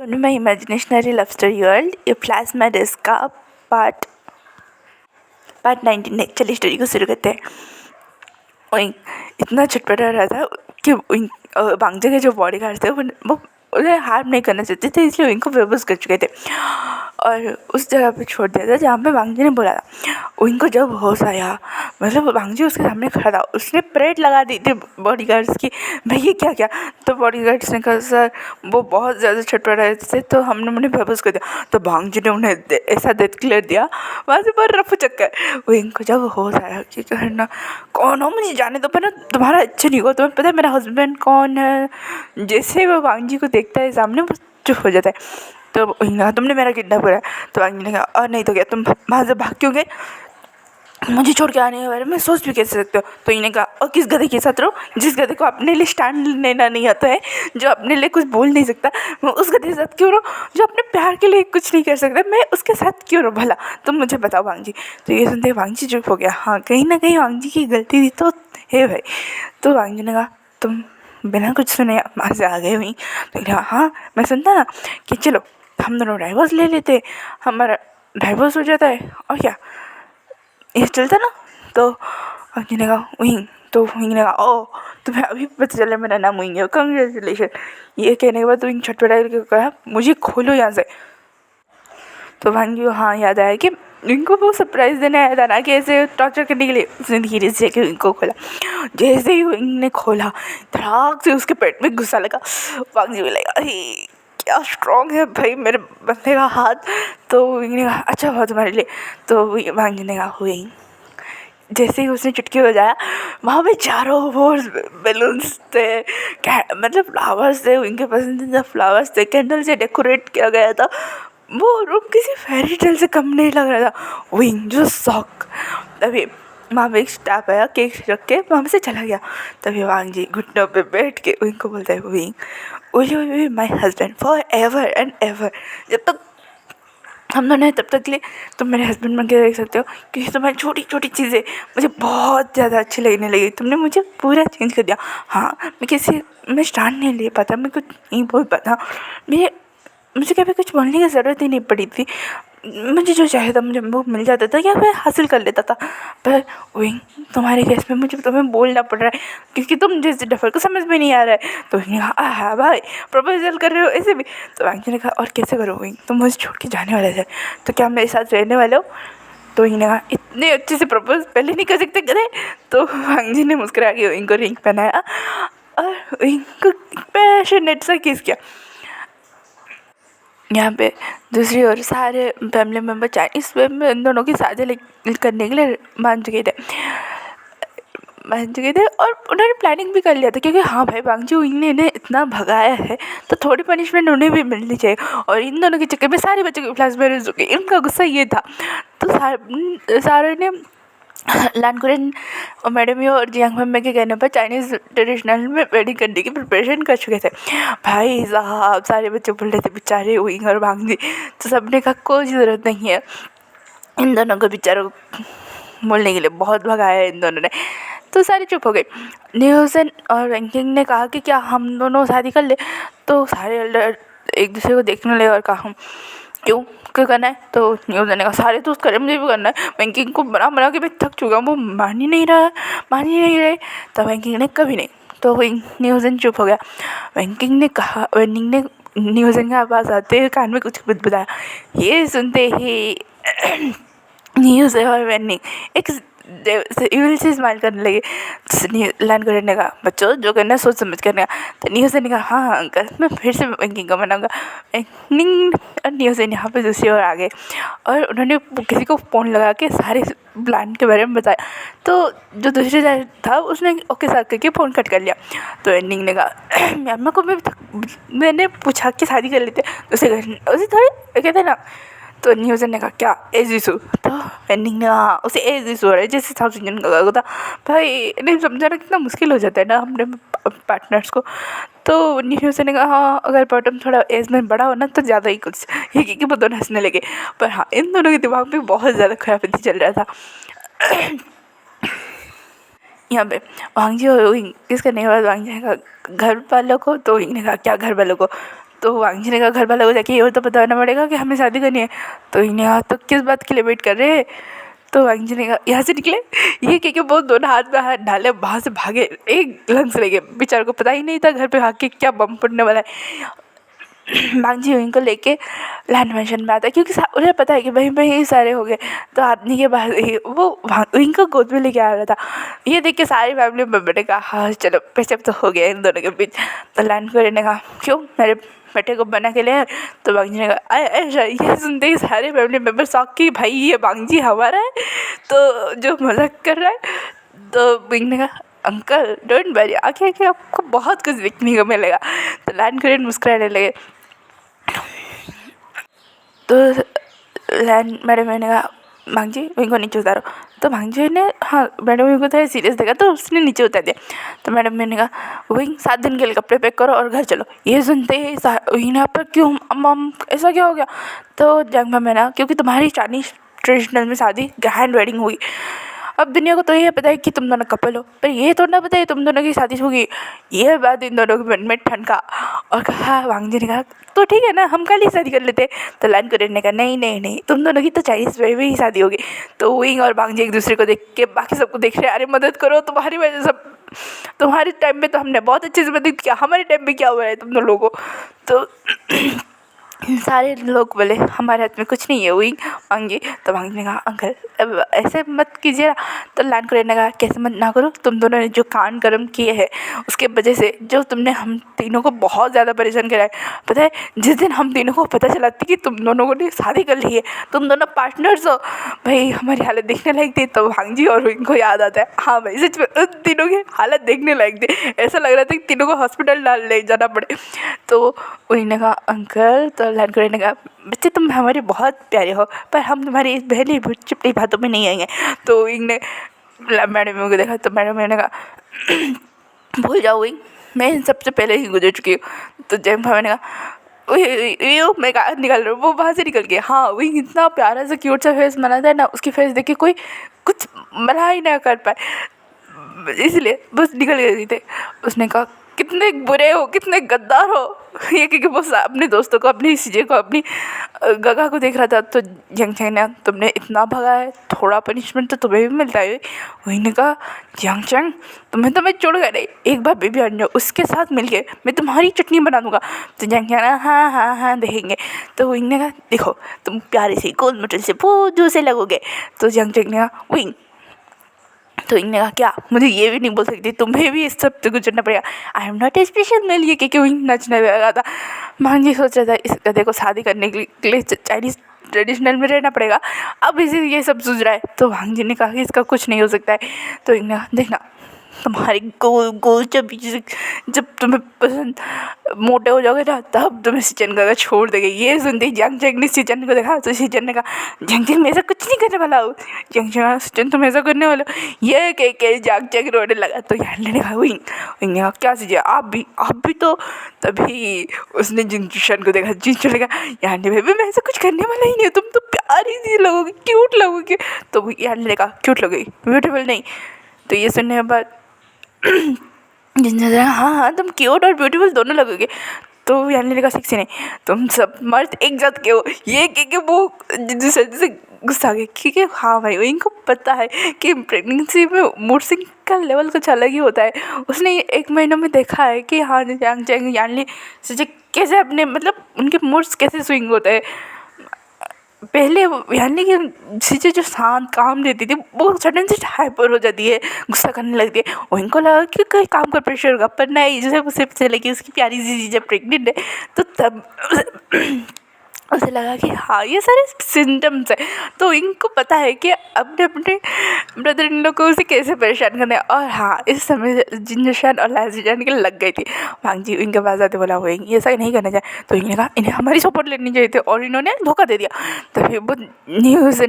To my imaginationary love story world, ये plasma disc का part 19 है। चलिए स्टोरी को शुरू करते हैं। वहीं इतना छटपटा रहा था कि बांग्जे के जो बॉडी गार्ड थे वो उन्हें हार्म नहीं करना चाहते थे, इसलिए इनको बेबस कर चुके थे और उस जगह पे छोड़ दिया था जहाँ पे बांग्जी ने बोला था। उनको जब होश आया, मतलब बांग्जी उसके सामने खड़ा था, उसने परेड लगा दी थी बॉडी गार्ड्स की, भाई ये क्या क्या। तो बॉडी गार्ड्स ने कहा सर वो बहुत ज़्यादा छटपटा रहे थे तो हमने उन्हें बेबस कर दिया। तो बांग्जी ने उन्हें ऐसा डेथ क्लियर दिया, वहाँ से पर रफू चक्कर। वो इनको जब होश आया कि कहना कौन हो, मुझे जाने दो, पर तुम्हारा अच्छा नहीं होगा, तुम्हें पता है मेरा हस्बैंड कौन है। जैसे वो बांग्जी को देखता है सामने वो चुप हो जाता है। तो तुमने मेरा किडनैप करा। तो बांग्जी ने कहा और नहीं तो क्या, तुम वहाँ से भाग क्यों गए, मुझे छोड़ के आने के बारे में सोच भी कैसे सकते हो। तो इन्हें कहा और किस गधे के साथ रहो, जिस गधे को अपने लिए स्टैंड लेना नहीं आता है, जो अपने लिए कुछ बोल नहीं सकता, मैं उस गधे के साथ क्यों रहूँ, जो अपने प्यार के लिए कुछ नहीं कर सकता, मैं उसके साथ क्यों रहूँ भला, तुम मुझे बताओ बांग्जी। तो ये सुनते बांग्जी चुप हो गया। हाँ कहीं ना कहीं बांग्जी की गलती थी तो है भाई। तो बांग्जी ने कहा तुम बिना कुछ सुने वहाँ से आ गए हुई। तो कहा हाँ मैं सुनता ना कि चलो हम दोनों डाइवोर्स ले लेते, हमारा डाइवोर्स हो जाता है और क्या ये चलता ना। तो बांग्जी ने कहा वहीं। तो वहीं ने कहा ओ तुम्हें अभी पता चला मेरा नाम वहीं है, कंग्रेचुलेशन। ये कहने के बाद तो छटपटा करके कहा मुझे खोलो यहाँ से। तो बांग्जी को हाँ याद आया कि इनको वो सरप्राइज़ देने आया था ना कि ऐसे टॉर्चर करने के लिए। उसने धीरे से कि इनको खोला, जैसे ही इनने खोला धड़ाक से उसके पेट में गुस्सा लगा। बांग्जी को लगा क्या स्ट्रॉन्ग है भाई मेरे बंदे का हाथ। तो इन्होंने कहा अच्छा हुआ तुम्हारे लिए। तो बांग्जी ने कहा हुई। जैसे ही उसने चुटकी बजाया वहाँ पे चारों ओर बैलून्स थे, मतलब फ्लावर्स थे, उनके पसंदीदा फ्लावर्स थे, कैंडल से डेकोरेट किया गया था। वो रूम किसी फेरी टेल से कम नहीं लग रहा था। विंग जो शॉक। तभी वहाँ पे एक स्टाफ आया केक रख के वहाँ से चला गया। तभी बांग्जी घुटनों पे बैठ के विंग को बोलता है wing will you be my husband for ever and ever, जब तक हम दोनों हैं तब तक के लिए तुम मेरे हस्बैंड बन के देख सकते हो, क्योंकि तुम्हारी छोटी छोटी चीज़ें मुझे बहुत ज़्यादा अच्छी लगने लगी, तुमने मुझे पूरा चेंज कर दिया। हाँ मैं स्टैंड नहीं ले पाता, मैं कुछ नहीं बोल पाता, मुझे कभी कुछ बोलने की ज़रूरत ही नहीं पड़ी थी, मुझे जो चाहिए था मुझे वो मिल जाता था या मैं हासिल कर लेता था। पर वही तुम्हारे केस में मुझे तुम्हें बोलना पड़ रहा है क्योंकि तुम जैसे डफर को समझ में नहीं आ रहा है। तो उसने कहा हाँ भाई प्रपोजल कर रहे हो ऐसे भी। तो बांग्जी ने कहा और कैसे करो वही, तुम मुझे छोड़ के जाने वाले थे तो क्या मेरे साथ रहने वाले हो। तो वही ने कहा इतने अच्छे से प्रपोज पहले नहीं कर सकते करे। तो बांग्जी ने मुस्कुरा के वही को रिंग पहनाया और वही को पैशनेट सा किस किया। यहाँ पे दूसरी ओर सारे फैमिली मेम्बर चाइनीज़ में इन दोनों की शादी करने के लिए मान चुके थे और उन्होंने प्लानिंग भी कर लिया था क्योंकि हाँ भाई बांग्जी ने इन्हें इतना भगाया है तो थोड़ी पनिशमेंट उन्हें भी मिलनी चाहिए। और इन दोनों के चक्कर में सारे बच्चों के फ्लैश मैरिज हो गई, इनका गुस्सा ये था। तो सारे ने लानकुरन और मैडम यो और जियांग मम्मी के कहने पर चाइनीज़ ट्रेडिशनल में वेडिंग करने की प्रिपरेशन कर चुके थे। भाई साहब सारे बच्चे बोल रहे थे बेचारे विंग और बांग्जी, तो सबने कहा कोई ज़रूरत नहीं है, इन दोनों को बेचारों बोलने के लिए बहुत भगाया इन दोनों ने। तो सारे चुप हो गए। न्यूज़न और रैंकिंग ने कहा कि क्या हम दोनों शादी कर ले। तो सारे एल्डर एक दूसरे को देखने लगे और कहा हम क्यों करना है। तो न्यूज़न ने कहा सारे तो करें मुझे भी करना है, बैंकिंग को बना के मैं थक चुका हूँ, वो मान ही नहीं रहे। तो बैंकिंग ने कभी नहीं। तो न्यूज़न चुप हो गया। बैंकिंग ने कहा न्यूज़न के पास आते हुए कान में कुछ बताया। ये सुनते ही न्यूज़ और वेनिंग एक इविल से स्माइल करने लगे। लैंड करने का बच्चों जो करना सोच समझ करना। तो न्यूज़ ने कहा हाँ अंकल मैं फिर से बैंकिंग का बनाऊंगा। और न्यूज़ यहाँ पे दूसरी ओर आ गए और उन्होंने किसी को फ़ोन लगा के सारे प्लान के बारे में बताया। तो जो दूसरी साइड था उसने ओके साथ करके फ़ोन कट कर लिया। तो एंडिंग ने कहा अम्मा को मैंने पूछा कि शादी कर लेते उसे थोड़ी कहते ना। तो न्यूज़न ने कहा क्या एज इशू। तो एंडिंग ने कहा उसे एज इशू हो रहा है जैसे साउथ इंडियन का होता। भाई नहीं समझाना कितना मुश्किल हो जाता है ना अपने पार्टनर्स को। तो न्यूज़न ने कहा हाँ अगर बॉटम थोड़ा एज में बड़ा हो ना तो ज़्यादा ही कुछ ये कि वो दोनों हंसने लगे। पर हाँ इन दोनों के दिमाग में बहुत ज़्यादा खराबी चल रहा था। यहाँ पे बांग्जी किसका नहीं हुआ बांग्जी का घर वालों को। तो ने कहा क्या घर वालों को। तो वांगजी ने कहा घर वालों को जाके ये तो बताना पड़ेगा कि हमें शादी करनी है। तो इन्हें कहा तो किस बात के लिए वेट कर रहे हैं। तो वांगजी ने कहा यहाँ से निकले। ये कह के बहुत दोनों हाथ में हाथ डाले वहाँ से भागे, एक लंग से लेके। बेचारे को पता ही नहीं था घर पे आके क्या बम फटने वाला है। वांगजी विंग को लेके लैंड मैंशन में आता है क्योंकि उन्हें पता है कि वहीं पे ही सारे हो गए। तो आदमी के बाद ही वो विंग को गोद में लेके आ रहा था। ये देख के सारी फैमिली मेंबर ने कहा हाँ चलो पेचअप तो हो गया इन दोनों के बीच। तो लैंड को ने कहा क्यों मेरे बेटे को बना के ले आए। तो वांगजी ने कहा ऐसा। ये सुनते ही सारे फैमिली मेंबर शौक की भाई ये वांगजी हमारा है तो जो मजाक कर रहा है। तो विंग ने कहा अंकल डोंट वरी, आगे आगे आपको बहुत कुछ देखने को मिलेगा। तो लैंड कोरियन मुस्कुराने लगे। तो लैंड मैडम ने कहा वांगजी विंग को नीचे उतारो। तो वांगजी ने हाँ मैडम विंग को थोड़ा सीरियस देखा तो उसने नीचे उतार दिया। तो मैडम ने कहा विंग 7 दिन के लिए कपड़े पैक करो और घर चलो। ये सुनते ही विंग यहाँ पर क्यों मम ऐसा क्या हो गया। तो जंग में ना क्योंकि तुम्हारी चाइनीज ट्रेडिशनल में शादी ग्रैंड वेडिंग हुई। अब दुनिया को तो ये पता है कि तुम दोनों कपल हो, पर ये तो ना पता है तुम दोनों की शादी होगी। ये बात इन दोनों के मन में ठनका और कहा वांगजी ने कहा तो ठीक है ना हम कल ही शादी कर लेते। तो लैंड कोरियन ने कहा नहीं नहीं नहीं तुम दोनों की तो चाइनीज वे में ही शादी होगी। तो विंग और वांगजी एक दूसरे को देख के बाकी सबको देख रहे अरे मदद करो तुम्हारी वजह से तुम्हारे टाइम में तो हमने बहुत अच्छे से मदद किया, हमारे टाइम में क्या हुआ है तुम दोनों को। तो सारे लोग बोले हमारे हाथ में कुछ नहीं है विंग वांगजी। तो वांगजी ने कहा अंकल अब ऐसे मत कीजिए। तो लैंड कोरियन ने कहा कैसे मत ना करो, तुम दोनों ने जो कांड कर्म किए हैं उसके वजह से जो तुमने हम तीनों को बहुत ज़्यादा परेशान करा है। पता है जिस दिन हम तीनों को पता चला कि तुम दोनों ने शादी कर ली है, तुम दोनों पार्टनर्स हो, भाई हमारी हालत देखने लायक थी। तो वांगजी और विंग को याद आता है हाँ भाई सच में उन तीनों की हालत देखने लायक थी, ऐसा लग रहा था कि तीनों को हॉस्पिटल ले जाना पड़े। तो विंग ने कहा अंकल। तो लैंड कोरियन ने कहा बच्चे तुम हमारे बहुत प्यारे हो पर हम तुम्हारी इस पहली चिपटी बातों में नहीं आएंगे। तो विंग ने मैडम को देखा। तो मैडम ने कहा भूल जाओ विंग मैं इन सबसे पहले ही गुजर चुकी हूँ। तो जैम भाई ने कहा ये मैं निकल रहा हूँ। वो वहाँ से निकल गया। हाँ विंग इतना प्यारा सा क्यूट सा फेस बनाता है ना, उसकी फेस देख के कोई कुछ मना ही ना कर पाए, इसलिए बस निकल गए थे। उसने कहा कितने बुरे हो कितने गद्दार हो। ये क्योंकि वो अपने दोस्तों को अपनी सीजे को अपनी गगा को देख रहा था। तो जंगचैंग ने तुमने इतना भगा है थोड़ा पनिशमेंट तो तुम्हें भी मिलता है। वही ने कहा जंगचैंग तुम्हें तो मैं छोड़ गया नहीं, एक बार बेबी आ जाओ उसके साथ मिलके मैं तुम्हारी चटनी बना दूंगा। तो जंगचैंग ने हाँ हाँ हाँ देखेंगे। तो विंग ने कहा देखो तुम प्यारे से गोल मटल से बहुत दूर से लगोगे। तो जंगचैंग ने कहा विंग। तो इन्हें कहा क्या मुझे ये भी नहीं बोल सकती, तुम्हें भी इस सब से गुजरना पड़ेगा। I am not a special male. ये क्योंकि विंग नचने लगा था। वांगजी सोच रहा था इस गधे को शादी करने के लिए चाइनीज ट्रेडिशनल में रहना पड़ेगा, अब इसे ये सब सूझ रहा है। तो वांगजी ने कहा कि इसका कुछ नहीं हो सकता है। तो इन्हें देखना तुम्हारी गोल गोल जब तुम्हें पसंद मोटे हो जाओगे ना तब तुम्हें सिचन का छोड़ देंगे। ये सुनते ही जंगचैंग ने सिचन को देखा। तो सिचन ने कहा जंगचैंग मैं ऐसा कुछ नहीं करने वाला हूँ। जंगचैंग सिचन तुम ऐसा करने वाले हो ये कह के जंगचैंग रोने लगा। तो यान ने कहा विंग विंग ने कहा क्या चीज़ आप भी तो। तभी उसने जिंगचैंग को देखा। जिंगचैंग ने कहा यान ने भाई मैं ऐसा कुछ करने वाला ही नहीं, तुम तो प्यारी सी लगोगी क्यूट लगोगी। तो यान ने कहा क्यूट लगेगी ब्यूटीफुल नहीं। तो ये सुनने के बाद जिंदा हाँ हाँ तुम क्यूट और ब्यूटीफुल दोनों लगोगे। तो यानी ने कहा सिक्सी नहीं तुम सब मर्द एक जात के हो। ये कि वो जिससे गुस्सा आ गया क्योंकि हाँ भाई इनको पता है कि प्रेगनेंसी में मूड स्विंग का लेवल कुछ अलग ही होता है। उसने 1 महीने में देखा है कि हाँ जंगचैंग यानी सोचे कैसे अपने मतलब उनके मूड्स कैसे स्विंग होते हैं। पहले यानी कि चीज़ें जो शांत काम रहती थी वो सडन से हाइपर हो जाती है, गुस्सा करने लगती है। उनको लगा कि कोई काम का प्रेशर होगा पर नहीं, जैसे उसे पता चला कि उसकी प्यारी सी चीज़ें प्रेग्नेंट है तो तब उसे लगा कि हाँ ये सारे सिम्टम्स है। तो इनको पता है कि अपने अपने ब्रदर इन लोग को उसे कैसे परेशान करना है। और हाँ इस समय जिंजरशान और लाजिजान के लग गई थी। वांगजी इनके पास आते बोला हुआ ये ऐसा नहीं करना चाहिए। तो इन्हें कहा इन्हें हमारी सपोर्ट लेनी चाहिए थी और इन्होंने धोखा दे दिया। तो फिर वो न्यूज़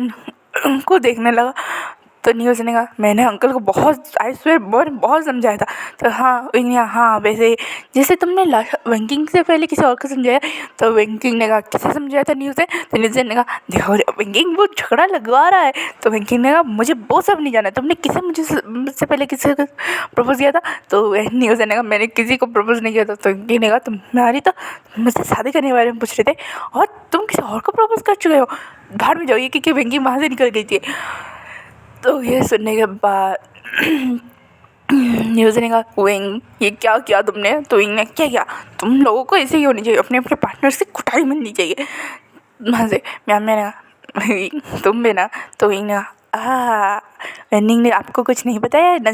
को देखने लगा। तो न्यूज़ ने कहा मैंने अंकल को बहुत आई स्वेयर बहुत समझाया था। तो हाँ विंग ने हाँ वैसे जैसे तुमने विंकिंग से पहले किसी और को समझाया। तो विंकिंग ने कहा किसे समझाया था न्यूज़ ने। तो न्यूज़ ने कहा देखो विंकिंग वो झगड़ा लगवा रहा है। तो विंकिंग ने कहा मुझे वो सब नहीं जाना, तुमने किसे मुझसे पहले किसी को प्रपोज किया था। तो न्यूज़ ने कहा मैंने किसी को प्रपोज नहीं किया था। तो विंकिंग ने कहा तुम्हारी तो मुझसे शादी करने के बारे में पूछ रहे थे और तुम किसी और को प्रपोज कर चुके हो, बाहर में जाओ। क्योंकि विंकिंग वहाँ से निकल गई थी। तो ये सुनने के बाद न्यूज़ ने कहा विंग ये क्या किया तुमने। तो विंग ने क्या किया, तुम लोगों को ऐसे ही होनी चाहिए, अपने अपने पार्टनर से कुटाई मिलनी चाहिए। वहाँ से मैम ने कहा तुम भी ना। तो विंग ने कहा वेनिंग ने आपको कुछ नहीं बताया ना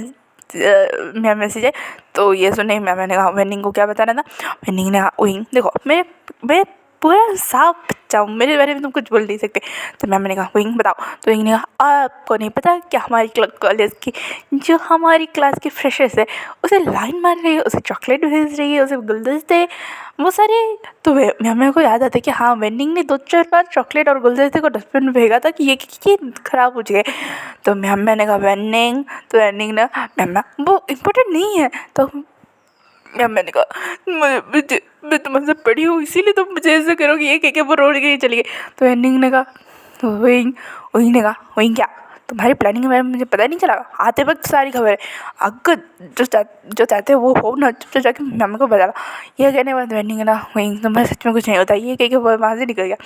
मैम मैसेज है। तो ये सुने मैम ने कहा वेनिंग को क्या बताना था। वेनिंग ने कहा विंग देखो मैं पूरा साफ बच्चा हूँ, मेरे बारे में तुम कुछ बोल नहीं सकते। तो मैम ने कहा विंग बताओ। तो विंग ने कहा आपको नहीं पता क्या हमारी कॉलेज की जो हमारी क्लास की फ्रेशर्स है उसे लाइन मार रही है, उसे चॉकलेट भेज रही है, उसे गुलदस्ते वो सारे। तो मैम को याद आता है कि हाँ वेनिंग ने 2-4 बार चॉकलेट और गुलदस्ते को डस्टबिन में फेंका था कि ये ख़राब हो जाए। तो मैम ने कहा वेनिंग। तो वेनिंग ने मैम वो इम्पोर्टेंट नहीं है। तो मैंने कहा मैं तुमसे पढ़ी हूँ इसीलिए तुम मुझे ऐसे करोगी, ये कह के वो रोड के चली गई। तो एंडिंग ने कहा वही ने कहा वही क्या तुम्हारी प्लानिंग के बारे में मुझे पता नहीं चला, आते वक्त सारी खबर है, अगर जो चाहते वो हो ना तो जाके मैम को बता। ये कहने के बाद एंडिंग ना वही तुम्हारे सच में कुछ नहीं होता, ये कह के वो वहाँ से निकल गया।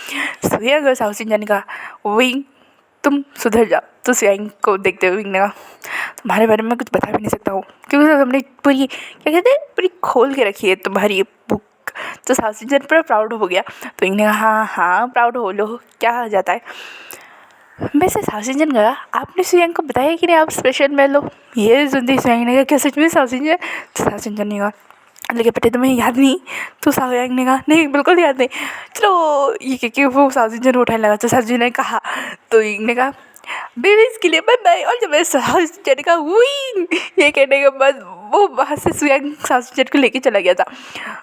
सुया अगर साउसिन जाने का वही तुम सुधर जाओ। तो सुयांग को देखते हुए विंग ने कहा तुम्हारे बारे में कुछ बता भी नहीं सकता हूँ क्योंकि हमने पूरी क्या कहते हैं पूरी खोल के रखी है तुम्हारी बुक। तो साउसिन पर प्राउड हो गया। तो विंग ने कहा हाँ हाँ प्राउड हो लो, क्या आ जाता है। वैसे साउसिन गया आपने सुयांग को बताया कि नहीं आप स्पेशल में लो। ये सुनते सुयांग ने कहा क्या सच में साउसिन। तो साउसिन ने कहा लेकिन बेटे तुम्हें याद नहीं। तो साउयांग ने कहा नहीं बिल्कुल याद नहीं। चलो ये क्योंकि वो साउसिन को उठाने लगा। तो साउसिन ने कहा तो ने कहा बेबीज के लिए बाय बाय। और जब मैं साउसिन का विंग ये कहने के बाद वो वहाँ से सुयांग साउसिन को लेके चला गया था।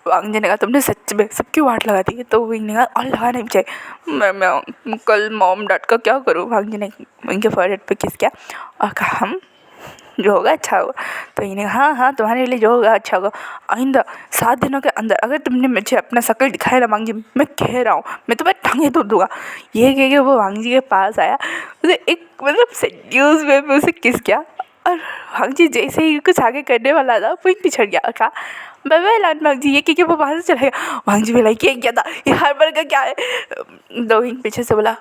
वांग ने कहा तुमने सच में सबकी वाट लगा दी। तो विंग ने कहा और लगा नहीं चाहिए, मैं कल मॉम डैड का क्या करूँ। वांग ने विंग के फॉरहेड पे किस किया और कहा हम जो होगा अच्छा होगा। तो इन्हें हाँ हाँ तुम्हारे लिए जो होगा अच्छा होगा। आइंदा 7 दिनों के अंदर अगर तुमने मुझे अपना शक्ल दिखाया ना वांग जी, मैं कह रहा हूँ मैं तुम्हें टांगे तोड़ दूंगा। ये कह के वो वांग जी के पास आया, उसे एक मतलब सेड्यूस वे में उसे किस किया। और वांग जी जैसे ही कुछ आगे करने वाला था वो पिछड़ गया और कहा बाय बाय लान वांग जी। ये क्योंकि वो वहाँ से चला गया। वांग जी बोला ये क्या था, ये हर बार का क्या है। दो विंग पीछे से बोला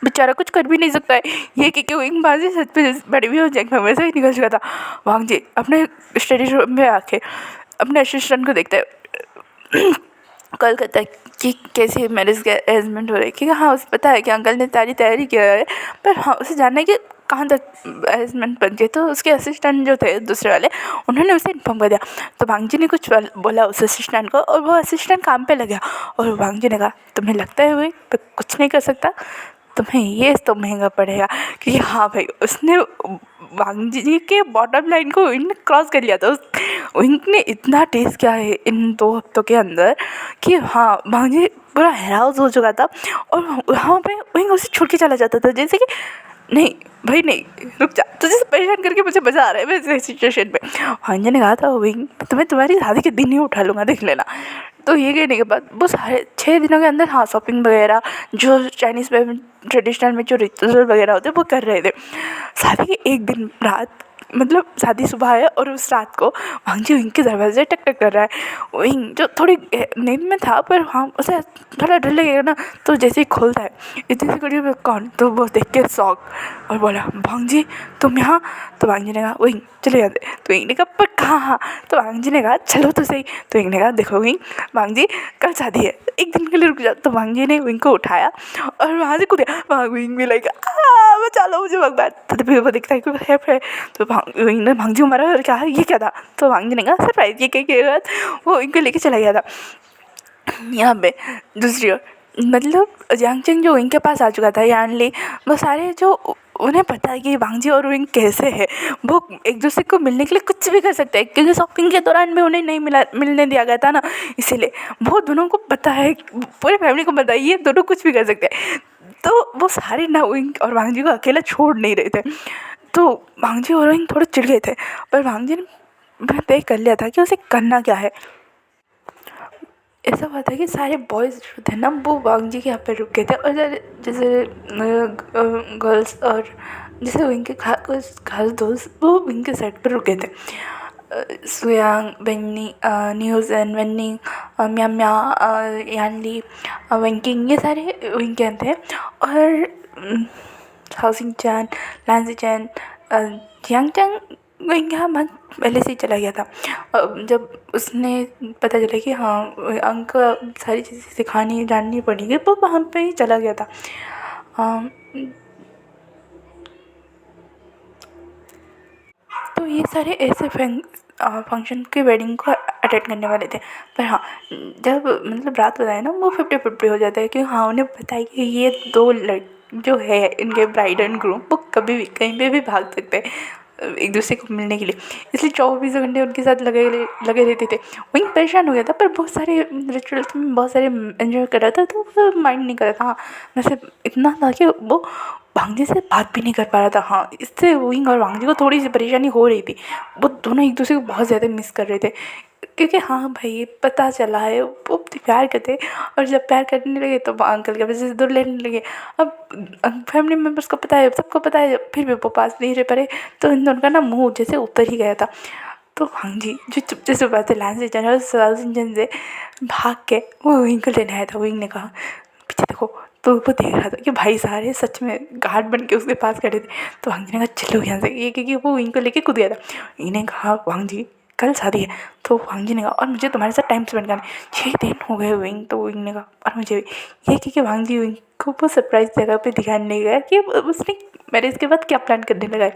बेचारा कुछ कर भी नहीं सकता है। ये कि विंग बाजी सच पे बड़ी भी हो जाएगी वैसे ही निकल चुका था। वांग जी अपने स्टडी रूम में आके अपने असिस्टेंट को देखते कॉल करता है कि कैसी मैरिज के अरेंजमेंट हो रही है। क्योंकि हाँ उसे पता है कि अंकल ने सारी तैयारी किया है, पर हाँ उसे जानना है कि कहाँ तक अरेंजमेंट बन गए। तो उसके असिस्टेंट जो थे दूसरे वाले उन्होंने उसे इन्फॉर्म कर दिया। तो वांग जी ने कुछ बोला उस असिस्टेंट को और वो असिस्टेंट काम पे लग गया। और वांग जी ने कहा तुम्हें लगता है वही पर कुछ नहीं कर सकता, तुम्हें ये तो महंगा पड़ेगा। क्योंकि हाँ भाई उसने वांग जी के बॉटम लाइन को विंग ने क्रॉस कर लिया था। विंग ने इतना टेस्ट किया है इन 2 हफ्तों के अंदर कि हाँ वांग जी पूरा हैराउस हो चुका था। और वहाँ पे विंग उसे छोड़ के चला जाता था जैसे कि नहीं भाई नहीं रुक जा, तुझे परेशान करके मुझे मज़ा आ रहा है वैसे सिचुएशन में। वांग जी ने कहा था विंग तुम्हें तुम्हारी शादी के दिन ही उठा लूँगा देख लेना। तो ये कहने के बाद वो सारे 6 दिनों के अंदर हाँ शॉपिंग वगैरह जो चाइनीज़ में ट्रेडिशनल में जो रिचुअल वगैरह होते वो कर रहे थे। शादी के एक दिन रात मतलब शादी सुबह है और उस रात को वांग जी विंग के दरवाजे टक टक कर रहा है। विंग जो थोड़ी नींद में था पर हाँ उसे थोड़ा डर लगेगा ना। तो जैसे ही खोलता है इतनी सी कड़ी में कौन, तो वो देख के शौक और बोला वांग जी तुम यहाँ। तो वांग जी ने कहा विंग चले जाते। तो विंग ने कहा पर कहाँ। तो वांग जी ने कहा चलो तो सही। तो विंग ने कहा देखो विंग वांग जी कल शादी है एक दिन के लिए रुक जाओ। तो वांग जी ने विंग को उठाया और वहाँ से कूदा। विंग भी लाइक बचा लो मुझे भगवान। तो फिर वो दिखता है कि हेल्प है। तो विंग ने वांग जी को मारा और क्या ये क्या था। तो वांग जी ने कहा सरप्राइज ये क्या वो विंग को लेके चला गया था। यहाँ पे दूसरी ओर मतलब यांग चेंग जो विंग के पास आ चुका था यानली वो सारे जो उन्हें पता है कि वांग जी और विंग कैसे है, वो एक दूसरे को मिलने के लिए कुछ भी कर सकते हैं क्योंकि शॉपिंग के दौरान भी उन्हें नहीं मिलने दिया गया था ना, इसीलिए वो दोनों को पता है पूरी फैमिली को पता है ये दोनों कुछ भी कर सकते हैं। तो वो सारे ना विंग और वांग जी को अकेला छोड़ नहीं रहे थे। तो वांगजी और रोइंग थोड़े चिढ़ गए थे, पर वांगजी ने तय कर लिया था कि उसे करना क्या है। ऐसा हुआ था कि सारे बॉयज़ जो थे ना वो वांगजी के यहाँ पे रुके थे, और जैसे गर्ल्स और जैसे विंग के खास दोस्त वो विंग के साइड पर रुके थे। सुयांग, वेन्नी, न्यूज़न, वेन्नी, म्या म्या, यानली, वेंकिंग, ये सारे विंग के थे। और हाउसिंग चैन, लांजी चैन, जियांग चैंग विंग यहाँ मन पहले से ही चला गया था। जब उसने पता चला कि हाँ अंक सारी चीज़ें सिखानी जाननी पड़ेगी, वो वहाँ पे ही चला गया था। तो ये सारे ऐसे फंक्शन के वेडिंग को अटेंड करने वाले थे। पर हाँ, जब मतलब रात बताए ना वो 50-50 हो जाता है कि हाँ उन्हें पता है कि ये दो जो है इनके ब्राइड एंड ग्रूम वो कभी भी कहीं पे भी भाग सकते हैं एक दूसरे को मिलने के लिए, इसलिए 24 घंटे उनके साथ लगे रहते थे। वहीं परेशान हो गया था, पर बहुत सारे रिचुअल्स में बहुत सारे एंजॉय कर रहा था, तो वो माइंड नहीं कर रहा था। हाँ, वैसे इतना था कि वो वांगजी से बात भी नहीं कर पा रहा था। हाँ, इससे विंग और वांगजी को थोड़ी सी परेशानी हो रही थी। वो दोनों एक दूसरे को बहुत ज़्यादा मिस कर रहे थे, क्योंकि हाँ भाई पता चला है वो प्यार करते, और जब प्यार करने लगे तो वो अंकल के वजह से दूर लेने लगे। अब फैमिली मेम्बर्स को पता है, सबको पता है, फिर भी वो पास नहीं रह पा, तो इन दोनों का ना मुँह जैसे ऊपर ही गया था। तो वांगजी जो चुपचे से बात है लांजी चैन और साउथ इंजन से भाग के वो विंग को लेने आया था। विंग ने कहा पीछे देखो, तो वो देख रहा था कि भाई सारे सच में गार्ड बन के उसके पास खड़े थे। तो वांगजी ने कहा चलो यहाँ से, ये क्योंकि वो विंग को लेके कूद गया था। इन्हें कहा वांगजी कल शादी है। तो वांगजी ने कहा और मुझे तुम्हारे साथ टाइम स्पेंड करना है। 6 दिन हो गए विंग। तो विंग ने कहा और मुझे भी। ये क्योंकि वांगजी विंग को वो सरप्राइज जगह पे दिखाने नहीं गया कि उसने मैरिज के बाद क्या प्लान करने लगा है।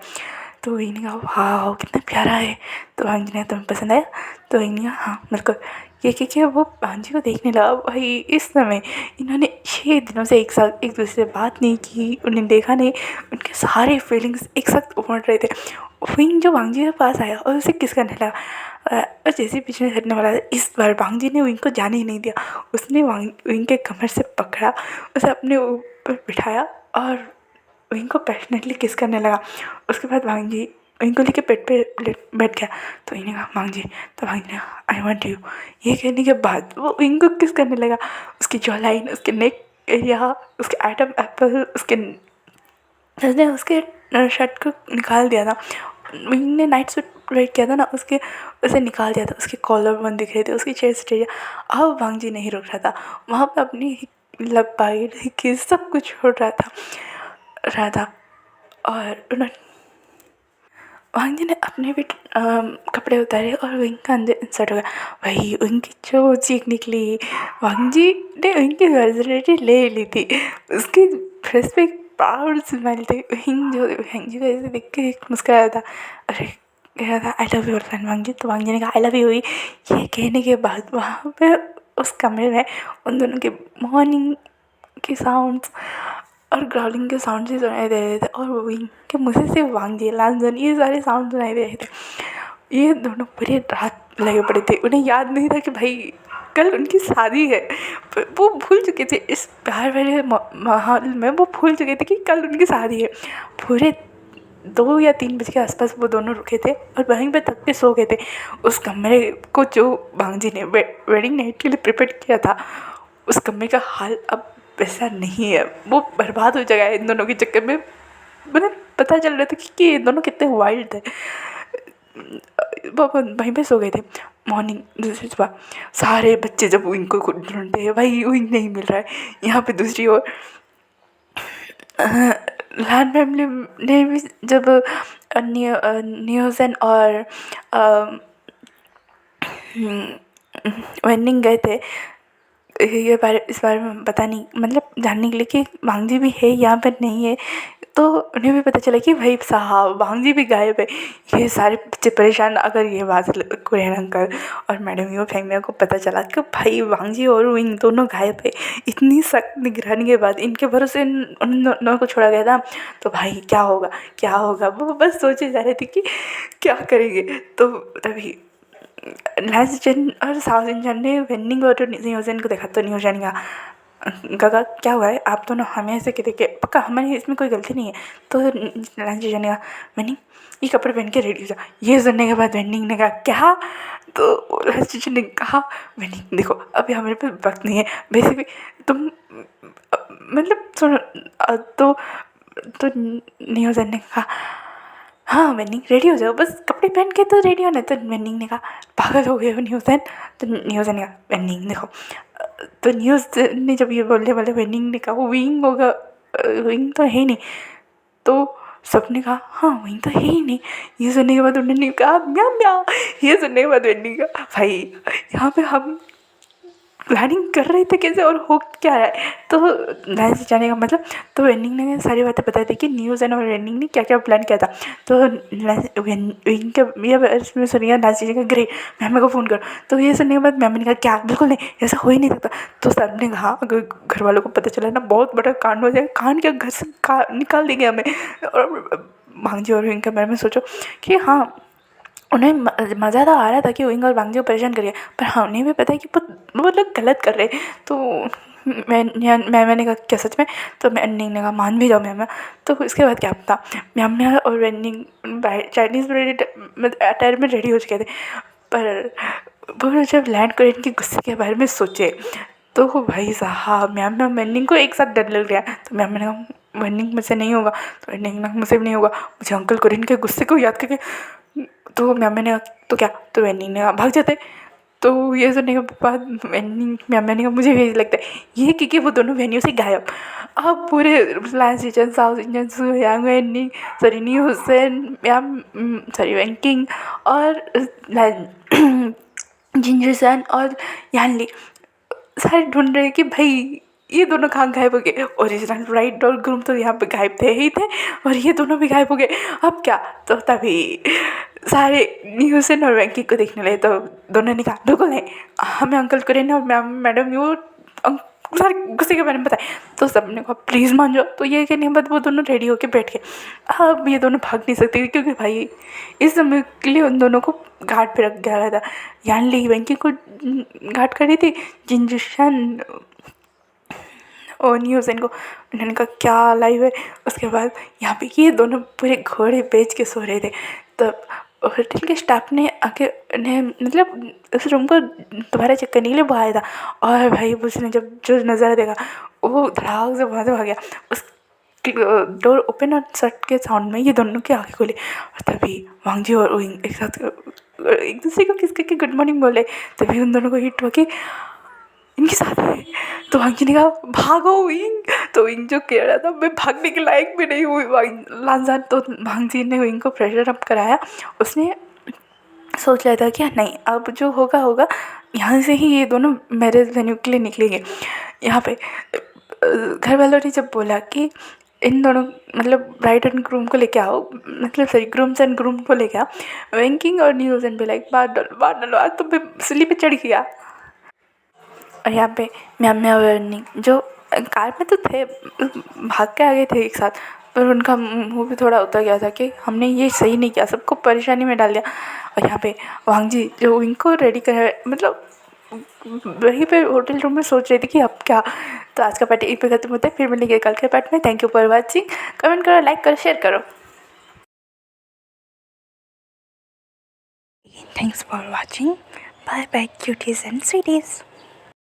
तो विंग ने कहा वाह कितना प्यारा है। तो वांगजी ने तुम्हें पसंद आया। तो विंग ने कहा हाँ बिल्कुल। ये क्योंकि वो वांगजी को देखने लगा। भाई इस समय इन्होंने 6 दिनों से एक साथ एक दूसरे से बात नहीं की, उन्हें देखा नहीं, उनके सारे फीलिंग्स एक साथ उमड़ रहे थे। विंग जो वांगजी के पास आया और उसे किस करने लगा, और जैसे पीछे हटने वाला था, इस बार वांगजी ने विंग को जाने ही नहीं दिया। उसने विंग के कमर से पकड़ा, उसे अपने ऊपर बिठाया और विंग को पैशनेटली किस करने लगा। उसके बाद वांगजी विंग को लेके पेट पे बैठ गया। तो इन्हें कहा वांगजी। तो वांगजी ने आई वांट यू। ये कहने के बाद वो विंग को किस करने लगा। उसकी जॉ लाइन, उसके नेक एरिया, उसके आइटम एप्पल, उसने उसके शर्ट को निकाल दिया था। विंग ने नाइट सूट वेयर किया था ना, उसे निकाल दिया था। उसके कॉलर बंद दिख रहे थे, उसकी चेस्ट एरिया। अब वांगजी नहीं रुक रहा था, वहाँ पर अपनी लब बाइट किस सब कुछ छोड़ रहा था। और उन्होंने वांगजी ने अपने भी कपड़े उतारे और विंग का अंदर इंसर्ट हो गया। वही विंग की जो चीख निकली। वांगजी ने विंग की वर्जिनिटी ले ली थी। उसके फेस पे एक प्राउड स्माइल थी। वांगजी को ऐसे देख के मुस्कुराया था। अरे कह रहा था आई लव यू फ्रेंड वांगजी। तो वांगजी ने कहा आई लव यू। ये कहने के बाद वहाँ पे उस कमरे में उन दोनों के मॉर्निंग के साउंड्स और ग्राउलिंग के साउंड ही सुनाई दे रहे थे, और विंग के मुझे से वांगजी, लांजन, ये सारे साउंड सुनाई दे रहे थे। ये दोनों पूरी रात लगे पड़े थे। उन्हें याद नहीं था कि भाई कल उनकी शादी है। वो भूल चुके थे इस प्यार भरे माहौल में, वो भूल चुके थे कि कल उनकी शादी है। पूरे 2 या 3 बजे के आसपास वो दोनों रुके थे और वहीं पे थक के सो गए थे। उस कमरे को जो वांगजी ने वेडिंग नाइट के लिए प्रिपेयर किया था, उस कमरे का हाल अब वैसा नहीं है। वो बर्बाद हो जाएगा इन दोनों के चक्कर में। मतलब पता चल रहा था कि ये दोनों कितने वाइल्ड थे। वो वहीं पे सो गए थे। मॉर्निंग दूसरी सुबह सारे बच्चे जब इनको ढूंढते हैं, भाई विंग नहीं मिल रहा है। यहाँ पे दूसरी ओर लान फैमिली ने भी जब न्यूज़न और वेनिंग गए थे इस बारे में पता नहीं मतलब जानने के लिए कि वांगजी भी है यहाँ पर नहीं है। तो उन्हें भी पता चला कि भाई साहब वांगजी भी गायब है। ये सारे बच्चे परेशान। अगर ये बात कोरियन अंकल और मैडम यू फैमिली को पता चला कि भाई वांगजी और विंग दोनों गायब है, इतनी सख्त निगरानी के बाद इनके भरोसे उन दोनों को छोड़ा गया था, तो भाई क्या होगा क्या होगा। वो बस सोचे जा रहे थे कि क्या करेंगे। तो तभी लास्ट जन और साउथ इंजन ने वेनिंग और न्यूजन को देखा। तो न्यूजन का काका क्या हुआ है, आप दोनों हमें ऐसे कहते कि पक्का हमारी इसमें कोई गलती नहीं है। तो लांच जीजा ने कहा वेनिंग ये कपड़े पहन के रेडी हो जा। ये सुनने के बाद वेनिंग ने कहा क्या? तो लांच जीजा ने कहा वेनिंग देखो अभी हमारे पास वक्त नहीं है, वैसे भी तुम मतलब सुनो तो न्यूज़न ने कहा हाँ वेनिंग रेडी हो जाओ, बस कपड़े पहन के तो रेडी होना है। तो वेनिंग ने कहा पागल हो गए हो न्यूज़न। तो न्यूज़न ने कहा वेनिंग देखो तो न्यूज़ ने जब ये बोलने वाले वेनिंग ने कहा वो विंग होगा, विंग तो है ही नहीं। तो सबने कहा हाँ विंग तो है ही नहीं। ये सुनने के बाद उन्होंने कहा म्या म्या। ये सुनने के बाद वेनिंग का भाई यहाँ पे हम प्लानिंग कर रहे थे कैसे और हो क्या रहा है। तो लाइफ जाने का मतलब तो वेनिंग ने सारी बातें बताई थी कि न्यूज़ एंड और वेनिंग ने क्या क्या प्लान किया था। तो विंग के ये इसमें सुनिए नाच जी का ग्रे मैम को फ़ोन करो। तो ये सुनने के बाद मैम ने कहा क्या बिल्कुल नहीं ऐसा हो ही नहीं सकता। तो सब ने कहा अगर घर वालों को पता चला ना बहुत बड़ा कांड हो जाएगा, कांड क्या घर से निकाल देंगे हमें। और भांजी और विंग के बारे में सोचो कि हाँ उन्हें मज़ा तो आ रहा था कि विंग और भांजी को परेशान करिए, पर हाँ उन्हें भी पता है कि वो लोग गलत कर रहे हैं। तो मैंने कहा क्या सच में? तो मैनिंग ने कहा मान भी जाओ मैम। तो इसके बाद क्या था मैम और वेनिंग चाइनीज़ अटायर में रेडी हो चुके थे। पर वो जब लैंड करे इनके गुस्से के बारे में सोचे तो भाई साहब मैम वेनिंग को एक साथ डर लग गया। तो मैम ने कहा वेनिंग मुझसे नहीं होगा। तो वेनिंग ने मुझसे भी नहीं होगा, मुझे अंकल कुरिन के गुस्से को याद करके। तो मैम ने कहा तो क्या? तो वेनिंग ने कहा भाग जाते। तो ये सुनने के बाद वेनिंग मैम ने कहा मुझे भी यही लगता है ये क्योंकि वो दोनों वेन्यू से गायब। अब पूरे last season south Indian Suyang वेनिंग सरीनी Hussain ma'am sorry banking और जिंजर सन और यानली सारे ढूंढ रहे कि भाई ये दोनों कहाँ गायब हो गए। ओरिजिनल ब्राइड और ग्रूम तो यहाँ पे गायब थे ही थे और ये दोनों भी गायब हो गए। अब क्या? तो तभी सारे न्यूज़न और वैंकी को देखने लगे। तो दोनों ने कहा बिल्कुल नहीं हमें अंकल करें और मैम मैडम यू सारे गुस्से के बारे में बताए। तो सबने कहा प्लीज़ मान जाओ। तो ये कहने के बाद वो दोनों रेडी होके बैठ गए। अब ये दोनों भाग नहीं सकते क्योंकि भाई इस समय के लिए उन दोनों को घाट पे रख गया था। यानली वैंकी को घाट करी थी, जिंजुशन और न्यूज़ इनको उन्होंने कहा क्या लाइव है। उसके बाद यहाँ पे ये दोनों पूरे घोड़े बेच के सो रहे थे। तब होटल के स्टाफ ने आके उन्हें मतलब उस रूम को दोबारा चेक करने के लिए बुलाया था। और भाई उसने जब जो नज़ारा देखा वो धड़ाक से वहाँ से भाग गया। उस डोर ओपन और शट के साउंड में ये दोनों की आँखें खुली और तभी वांगजी और विंग एक साथ एक दूसरे को किस करके गुड मॉर्निंग बोले। तभी उन दोनों को हिट हुआ कि इनके साथ है। तो वांगजी ने कहा भागो विंग। तो विंग जो कह रहा था मैं भागने के लायक भी नहीं हुई लांजान। तो वांगजी ने विंग को प्रेशर अप कराया। उसने सोच लिया था कि नहीं अब जो होगा होगा, यहाँ से ही ये दोनों मैरिज वेन्यू के लिए निकलेंगे। यहाँ पे घर वालों ने जब बोला कि इन दोनों मतलब ब्राइड एंड ग्रूम को लेके आओ, मतलब सॉरी ग्रूम्स एंड ग्रूम को लेके आओ। वैंकिंग और न्यूज़ एंड भी लाइक बात डालो आज तो मैं सिली पे चढ़ गया। और यहाँ पे म्याम्या वर्निंग जो कार में तो थे भाग के आ गए थे एक साथ, पर उनका मुँह भी थोड़ा उतर गया था कि हमने ये सही नहीं किया, सबको परेशानी में डाल दिया। और यहाँ पे वांगजी जो इनको रेडी कर मतलब वहीं पे होटल रूम में सोच रही थी कि अब क्या। तो आज का पार्ट यहीं पे खत्म होता है, फिर मिलेंगे कल के पार्ट में। Thank you for watching. Comment करो, लाइक करो, शेयर करो। Thanks for watching. Bye bye cuties and स्वीटीज।